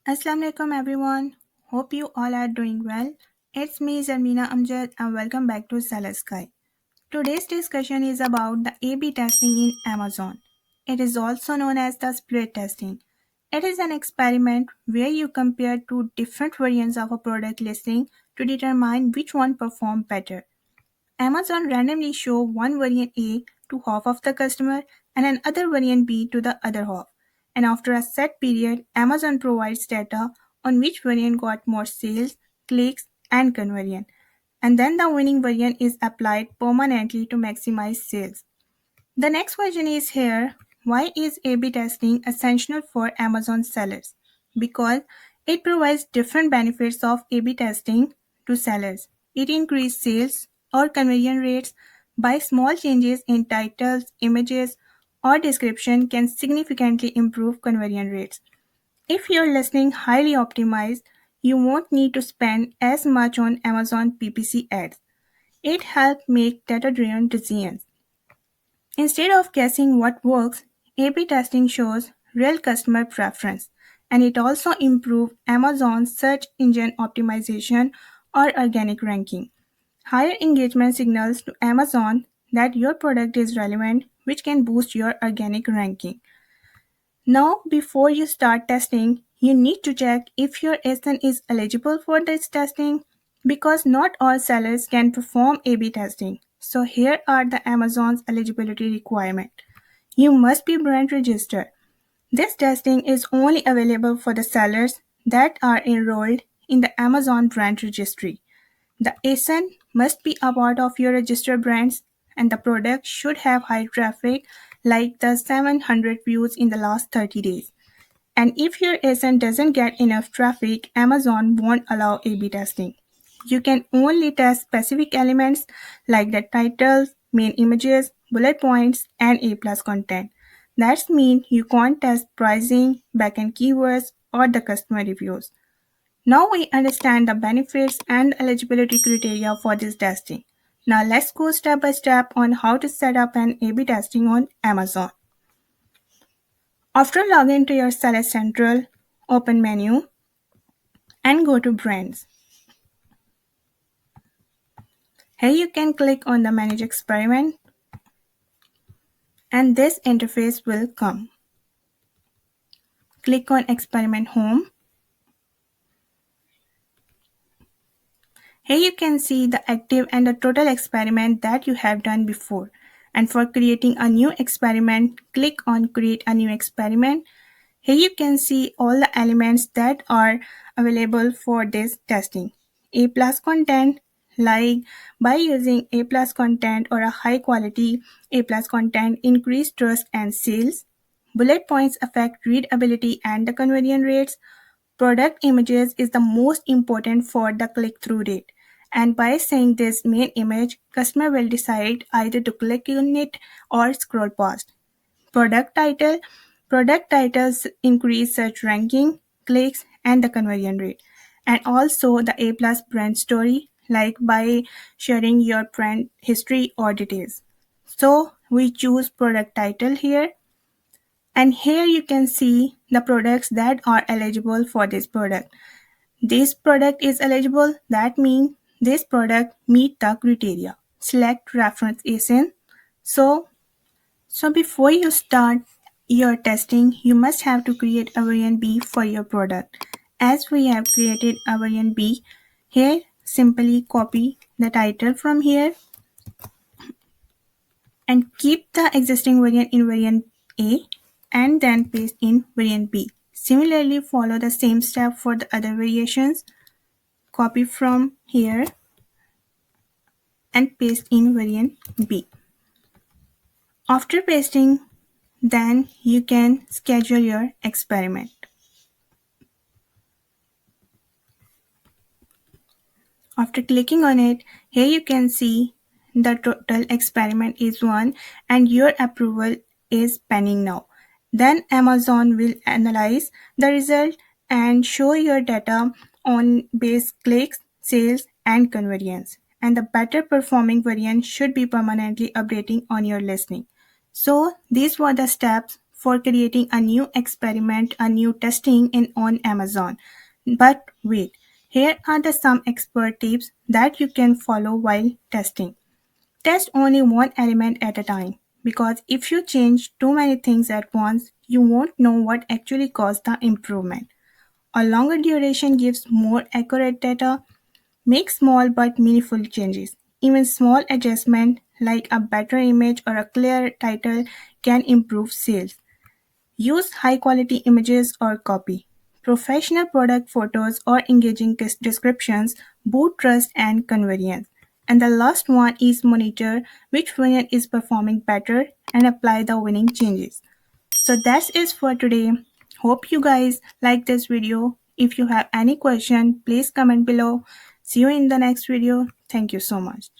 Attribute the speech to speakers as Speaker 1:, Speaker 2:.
Speaker 1: Assalamu alaikum everyone. Hope you all are doing well. It's me Zarmina Amjad and welcome back to Seller Sky. Today's discussion is about the A/B testing in Amazon. It is also known as the split testing. It is an experiment where you compare two different variants of a product listing to determine which one performed better. Amazon randomly show one variant A to half of the customer and another variant B to the other half. And after a set period, Amazon provides data on which variant got more sales, clicks, and conversion. And then the winning variant is applied permanently to maximize sales. The next question is here: why is A/B testing essential for Amazon sellers? Because it provides different benefits of A/B testing to sellers. It increases sales or conversion rates by small changes in titles, images, or description can significantly improve conversion rates. If your listing highly optimized, you won't need to spend as much on Amazon PPC ads. It helps make data-driven decisions. Instead of guessing what works, A/B testing shows real customer preference, and it also improves Amazon's search engine optimization or organic ranking. Higher engagement signals to Amazon that your product is relevant, which can boost your organic ranking. Now, before you start testing, you need to check if your ASIN is eligible for this testing because not all sellers can perform A/B testing. So here are the Amazon's eligibility requirement. You must be brand registered. This testing is only available for the sellers that are enrolled in the Amazon brand registry. The ASIN must be a part of your registered brands and the product should have high traffic like the 700 views in the last 30 days. And if your ASIN doesn't get enough traffic, Amazon won't allow A/B testing. You can only test specific elements like the titles, main images, bullet points, and A plus content. That means you can't test pricing, backend keywords, or the customer reviews. Now we understand the benefits and eligibility criteria for this testing. Now let's go step by step on how to set up an A/B testing on Amazon. After logging to your Seller Central, open menu and go to Brands. Here you can click on the Manage Experiment and this interface will come. Click on Experiment Home. Here you can see the active and the total experiment that you have done before. And for creating a new experiment, click on Create a New Experiment. Here you can see all the elements that are available for this testing. A plus content, like by using A plus content or a high quality A plus content, increase trust and sales. Bullet points affect readability and the conversion rates. Product images is the most important for the click-through rate. And by saying this main image, customer will decide either to click on it or scroll past. Product title. Product titles increase search ranking, clicks, and the conversion rate. And also the A plus brand story, like by sharing your brand history or details. So we choose product title here. And here you can see the products that are eligible for this product. This product is eligible, that means this product meet the criteria. Select reference ASIN. So before you start your testing, you must have to create a variant B for your product. As we have created a variant B, here simply copy the title from here and keep the existing variant in variant A and then paste in variant B. Similarly, follow the same step for the other variations. Copy from here and paste in variant B. After pasting, then you can schedule your experiment. After clicking on it, here you can see the total experiment is 1 and your approval is pending now. Then Amazon will analyze the result and show your data on base clicks, sales, and conversions. And the better performing variant should be permanently updating on your listing. So these were the steps for creating a new experiment, a new testing in on Amazon. But wait, here are the some expert tips that you can follow while testing. Test only one element at a time because if you change too many things at once, you won't know what actually caused the improvement. A longer duration gives more accurate data. Make small but meaningful changes. Even small adjustment like a better image or a clear title can improve sales. Use high quality images or copy. Professional product photos or engaging descriptions boost trust and convenience. And the last one is monitor which variant is performing better and apply the winning changes. So that's it for today. Hope you guys like this video. If you have any question, please comment below. See you in the next video. Thank you so much.